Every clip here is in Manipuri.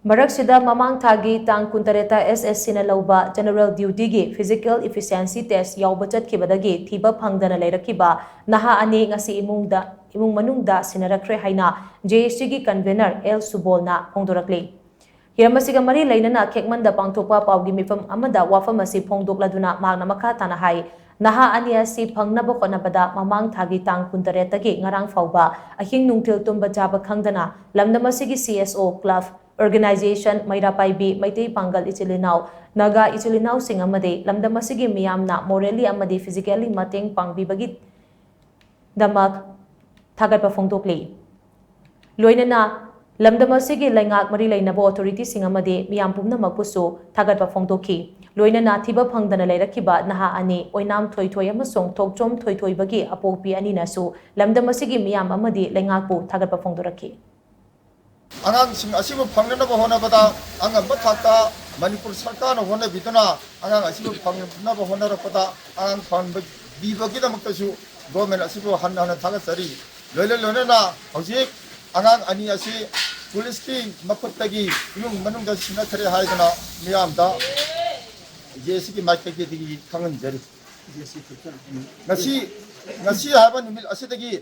ꯃꯔꯛꯁꯤꯗ ꯃꯃꯥꯡ ꯊꯥꯒꯤ ꯇꯥꯡ 13 SSCꯅ ꯂꯧꯕ ꯖꯦꯅꯔꯦꯜ ꯗ꯭ꯌꯨꯇꯤꯒꯤ ꯐꯤꯖꯤꯀꯦꯜ ꯏꯐꯤꯁꯤꯑꯦꯟꯁꯤ ꯇꯦꯁ ꯌꯥꯎꯕ ꯆꯠꯈꯤꯕꯗꯒꯤ ꯊꯤꯕ ꯐꯪꯗꯅ ꯂꯩꯔꯛꯈꯤꯕ ꯅꯍꯥ ꯑꯅꯤ ꯉꯁꯤ ꯏꯃꯨꯡ ꯃꯅꯨꯡꯗ ꯁꯤꯟꯅꯔꯛꯈ꯭ꯔꯦ ꯍꯥꯏꯅ JSCꯒꯤ ꯀꯟꯚꯦꯅꯔ ꯑꯦꯜ ꯁꯨꯕꯣꯜꯅ ꯐꯣꯡꯗꯣꯔꯛꯂꯤ꯫ ꯍꯤꯔꯝ ꯑꯁꯤꯒ ꯃꯔꯤ ꯂꯩꯅꯅ ꯈꯦꯛꯃꯟꯗ ꯄꯥꯡꯊꯣꯛꯄ ꯄꯥꯎꯒꯤ ꯃꯤꯐꯝ ꯑꯃꯗ ꯋꯥꯐꯝ ꯑꯁꯤ ꯐꯣꯡꯗꯣꯛꯂꯗꯨꯅ ꯃꯍꯥꯛꯅ ꯃꯈꯥ ꯇꯥꯅ ꯍꯥꯏ ꯅꯍꯥ ꯑꯅꯤ ꯑꯁꯤ ꯐꯪꯅꯕ ꯍꯣꯠꯅꯕꯗ ꯃꯃꯥꯡ ꯊꯥꯒꯤ ꯇꯥꯡ 13ꯗꯒꯤ ꯉꯔꯥꯡ ꯐꯥꯎꯕ ꯑꯍꯤꯡ ꯅꯨꯡꯊꯤꯜ ꯇꯨꯝꯕ ꯆꯥꯕ ꯈꯪꯗꯅ ꯂꯝꯗꯝ ꯑꯁꯤꯒꯤ CSO ꯀ꯭ꯂꯕ ꯑꯣꯔꯒꯅꯥꯏꯖꯦꯁꯟ ꯃꯩꯔꯥꯄꯥꯏꯕꯤ ꯃꯩꯇꯩ ꯄꯥꯡꯒꯜ ꯏꯆꯤꯜ ꯏꯅꯥꯎ ꯅꯥꯒꯥ ꯏꯆꯤꯜ ꯏꯅꯥꯎꯁꯤꯡ ꯑꯃꯗꯤ ꯂꯝꯗꯝ ꯑꯁꯤꯒꯤ ꯃꯤꯌꯥꯝꯅ ꯃꯣꯔꯦꯜꯂꯤ ꯑꯃꯗꯤ ꯐꯤꯖꯤꯀꯦꯜꯂꯤ ꯃꯇꯦꯡ ꯄꯥꯡꯕꯤꯕꯒꯤꯗꯃꯛ ꯊꯥꯒꯠꯄ ꯐꯣꯡꯗꯣꯛꯂꯤ꯫ ꯂꯣꯏꯅꯅ ꯂꯝꯗꯝ ꯑꯁꯤꯒꯤ ꯂꯩꯉꯥꯛ ꯃꯔꯤ ꯂꯩꯅꯕ ꯑꯣꯊꯣꯔꯤꯇꯤꯁꯤꯡ ꯑꯃꯗꯤ ꯃꯤꯌꯥꯝ ꯄꯨꯝꯅꯃꯛꯄꯨꯁꯨ ꯊꯥꯒꯠꯄ ꯐꯣꯡꯗꯣꯛꯈꯤ꯫ ꯂꯣꯏꯅꯅ ꯊꯤꯕ ꯐꯪꯗꯅ ꯂꯩꯔꯛꯈꯤꯕ ꯅꯍꯥ ꯑꯅꯤ ꯑꯣꯏꯅꯥꯝ ꯊꯣꯏꯊꯣꯏ ꯑꯃꯁꯨꯡ ꯊꯣꯛꯆꯣꯝ ꯊꯣꯏꯊꯣꯏꯕꯒꯤ ꯑꯄꯣꯛꯄꯤ ꯑꯅꯤꯅꯁꯨ ꯂꯝꯗꯝ ꯑꯁꯤꯒꯤ ꯃꯤꯌꯥꯝ ꯑꯃꯗꯤ ꯂꯩꯉꯥꯛꯄꯨ ꯊꯥꯒꯠꯄ ꯐꯣꯡꯗꯣꯔꯛꯈꯤ꯫ ꯑꯉꯥꯡꯁꯤꯡ ꯑꯁꯤꯕꯨ ꯐꯪꯅꯕ ꯍꯣꯠꯅꯕꯗ ꯑꯉꯝꯕ ꯊꯥꯛꯇ ꯃꯅꯤꯄꯨꯔ ꯁꯔꯀꯥꯔꯅ ꯍꯣꯠꯅꯕꯤꯗꯨꯅ ꯑꯉꯥꯡ ꯑꯁꯤꯕꯨ ꯐꯪꯅꯕ ꯍꯣꯠꯅꯔꯛꯄꯗ ꯑꯉꯥꯡ ꯐꯪꯕꯤꯕꯒꯤꯗꯃꯛꯇꯁꯨ ꯒꯣꯔꯃꯦꯟ ꯑꯁꯤꯕꯨ ꯍꯟꯅ ꯍꯟꯅ ꯊꯥꯒꯠꯆꯔꯤ꯫ ꯂꯣꯏꯅꯅ ꯍꯧꯖꯤꯛ ꯑꯉꯥꯡ ꯑꯅꯤ ꯑꯁꯤ ꯄꯨꯂꯤꯁꯀꯤ ꯃꯈꯨꯠꯇꯒꯤ ꯏꯃꯨꯡ ꯃꯅꯨꯡꯗ ꯁꯤꯟꯅꯈ꯭ꯔꯦ ꯍꯥꯏꯗꯨꯅ ꯃꯤꯌꯥꯝꯗ JSCꯒꯤ ꯃꯥꯏꯀꯩꯗꯒꯤ ꯈꯪꯍꯟꯖꯔꯤ꯫ ꯉꯁꯤ ꯍꯥꯏꯕ ꯅꯨꯃꯤꯠ ꯑꯁꯤꯗꯒꯤ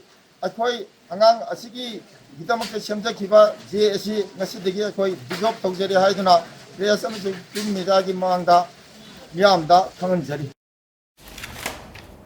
ꯑꯩꯈꯣꯏ ꯑꯉꯥꯡ ꯑꯁꯤꯒꯤꯗꯃꯛꯇ ꯁꯦꯝꯖꯈꯤꯕ JSC ꯉꯁꯤꯗꯒꯤ ꯑꯩꯈꯣꯏ ꯗꯤꯖꯣꯜꯕ ꯇꯧꯖꯔꯤ ꯍꯥꯏꯗꯨꯅ ꯄ꯭ꯔꯦꯁ ꯑꯃꯁꯨꯡ ꯄ꯭ꯔꯤꯟꯠ ꯃꯤꯗꯤꯌꯥꯒꯤ ꯃꯃꯥꯡꯗ ꯃꯤꯌꯥꯝꯗ ꯈꯪꯍꯟꯖꯔꯤ꯫